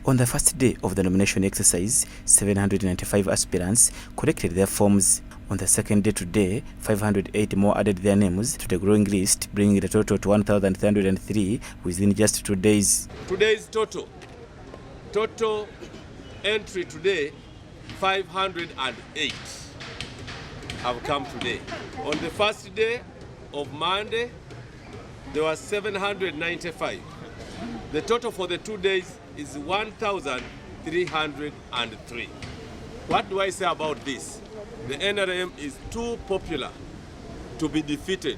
On the first day of the nomination exercise, 795 aspirants collected their forms. On the second day today, 508 more added their names to the growing list, bringing the total to 1,303 within just 2 days. Today's total entry today, 508 have come today. On the first day of Monday, there were 795. The total for the 2 days is 1,303. What do I say about this? The NRM is too popular to be defeated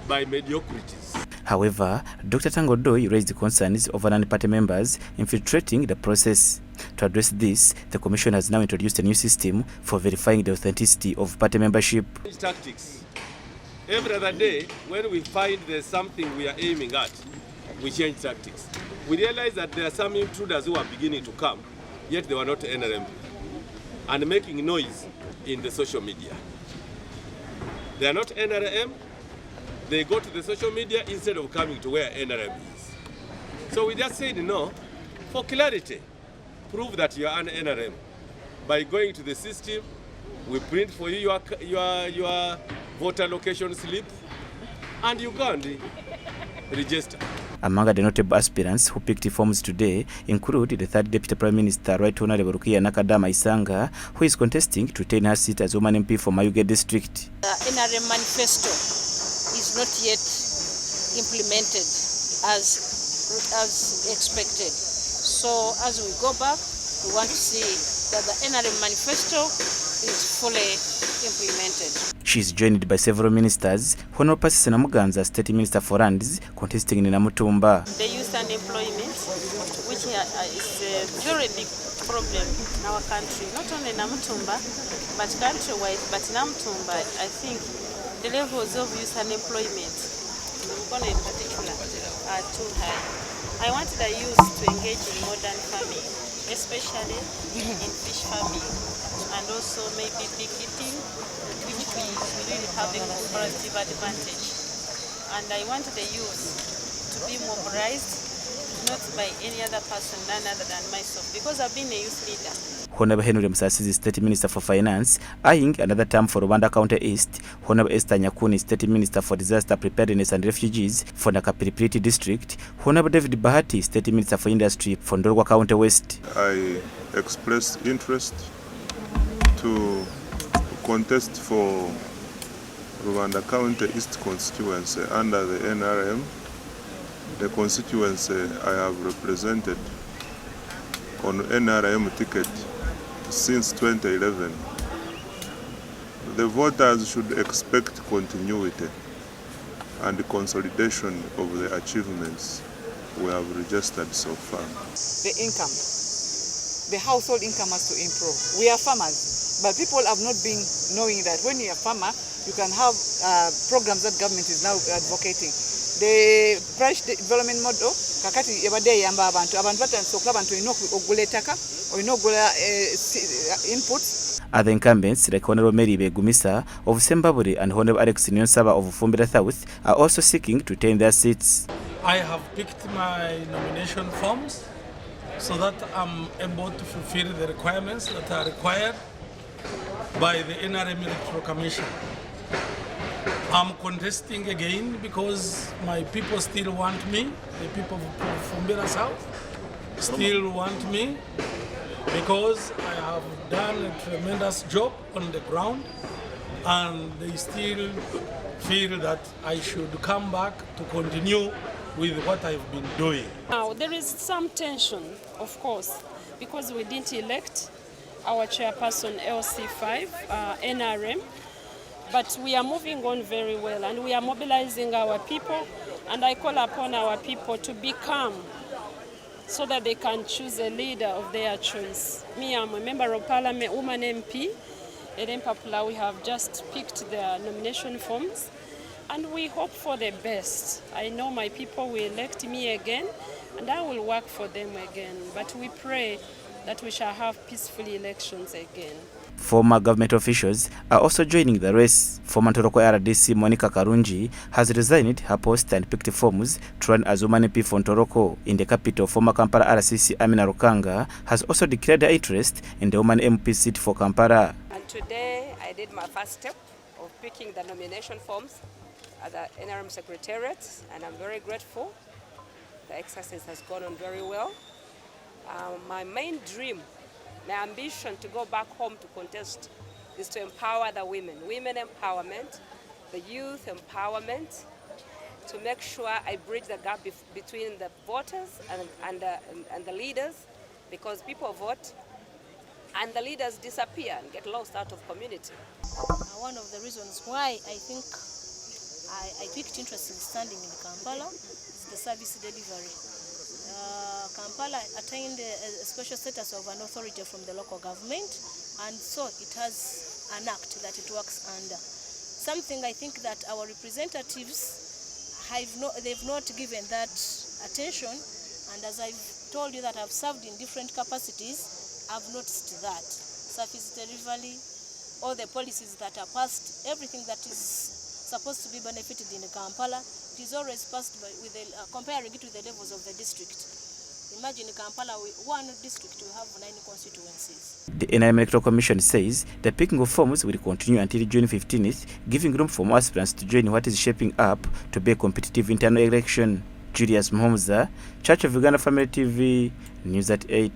by mediocrities. However, Dr. Tangodoi raised concerns over non-party members infiltrating the process. To address this, the Commission has now introduced a new system for verifying the authenticity of party membership. Tactics. Every other day, when we find there's something we are aiming at, we change tactics. We realize that there are some intruders who are beginning to come, yet they were not NRM, and making noise in the social media. They are not NRM. They go to the social media instead of coming to where NRM is. So we just said no, for clarity, prove that you are an NRM. By going to the system, we print for you your voter location slip, and you go and register. Among the notable aspirants who picked forms today include the third Deputy Prime Minister, Right Honourable Rukia Nakadama Isanga, who is contesting to retain her seat as woman MP for Mayuge District. The NRM manifesto is not yet implemented as expected. So as we go back, we want to see that the NRM manifesto is fully implemented. She is joined by several ministers. Honorable Pasisi Namuganza, State Minister for Lands, contesting in Namutumba. The youth unemployment, which is a very big problem in our country, not only Namutumba, but countrywide, but Namutumba, I think the levels of youth unemployment, in particular, are too high. I want the youth to engage in modern farming, especially in fish farming, and also maybe beekeeping, which we really have a comparative advantage. And I want the youth to be mobilized, not by any other person, none other than myself, because I've been a youth leader. Honorable Henry Musasizi, State Minister for Finance, eyeing another term for Rwanda County East. Honorable Esther Nyakuni, State Minister for Disaster Preparedness and Refugees for Nakapiripiriti District. Honorable David Bahati, State Minister for Industry for Ndorwa County West. I expressed interest to contest for Rwanda County East constituency under the NRM, the constituency I have represented on NRM ticket since 2011. The voters should expect continuity and consolidation of the achievements we have registered so far. The income, the household income has to improve. We are farmers, but people have not been knowing that when you're a farmer, you can have programs that government is now advocating. The price development model, kakati yabade yamba abantu batansoka abantu inokugula ettaka inokugula inputs. Other incumbents like Honorable Mary Begumisa of Sembaburi and Honorable Alex Nyonsaba of Fumbira South are also seeking to retain their seats. I have picked my nomination forms so that I'm able to fulfill the requirements that are required by the NRM Electoral Commission. I'm contesting again because my people still want me. The people from Fumbira South still want me because I have done a tremendous job on the ground, and they still feel that I should come back to continue with what I've been doing. Now, there is some tension, of course, because we didn't elect our chairperson LC5, NRM, but we are moving on very well, and we are mobilizing our people, and I call upon our people to be calm so that they can choose a leader of their choice. Me, I'm a member of Parliament, woman MP, and in Papula we have just picked their nomination forms, and we hope for the best. I know my people will elect me again, and I will work for them again, but we pray that we shall have peaceful elections again. Former government officials are also joining the race. Former Ntoroko RDC Monica Karungi has resigned her post and picked forms to run as woman MP for Ntoroko. In the capital, former Kampala RCC Amina Rukanga has also declared her interest in the woman MP seat for Kampala. And today I did my first step of picking the nomination forms at the NRM Secretariat, and I'm very grateful. The exercise has gone on very well. My main dream, my ambition to go back home to contest is to empower the women empowerment, the youth empowerment, to make sure I bridge the gap between the voters and the leaders, because people vote and the leaders disappear and get lost out of community. One of the reasons why I think I picked interest in standing in Kampala is the service delivery. Kampala attained a special status of an authority from the local government, and so it has an act that it works under. Something I think that our representatives they've not given that attention, and as I've told you that I've served in different capacities, I've noticed that service delivery, all the policies that are passed, everything that is supposed to be benefited in Kampala, it is always passed comparing it to the levels of the district. Imagine Kampala, one district, we have 9 constituencies. The NRM Electoral Commission says the picking of forms will continue until June 15th, giving room for more aspirants to join what is shaping up to be a competitive internal election. Julius Mhomza, Church of Uganda Family TV, News at 8.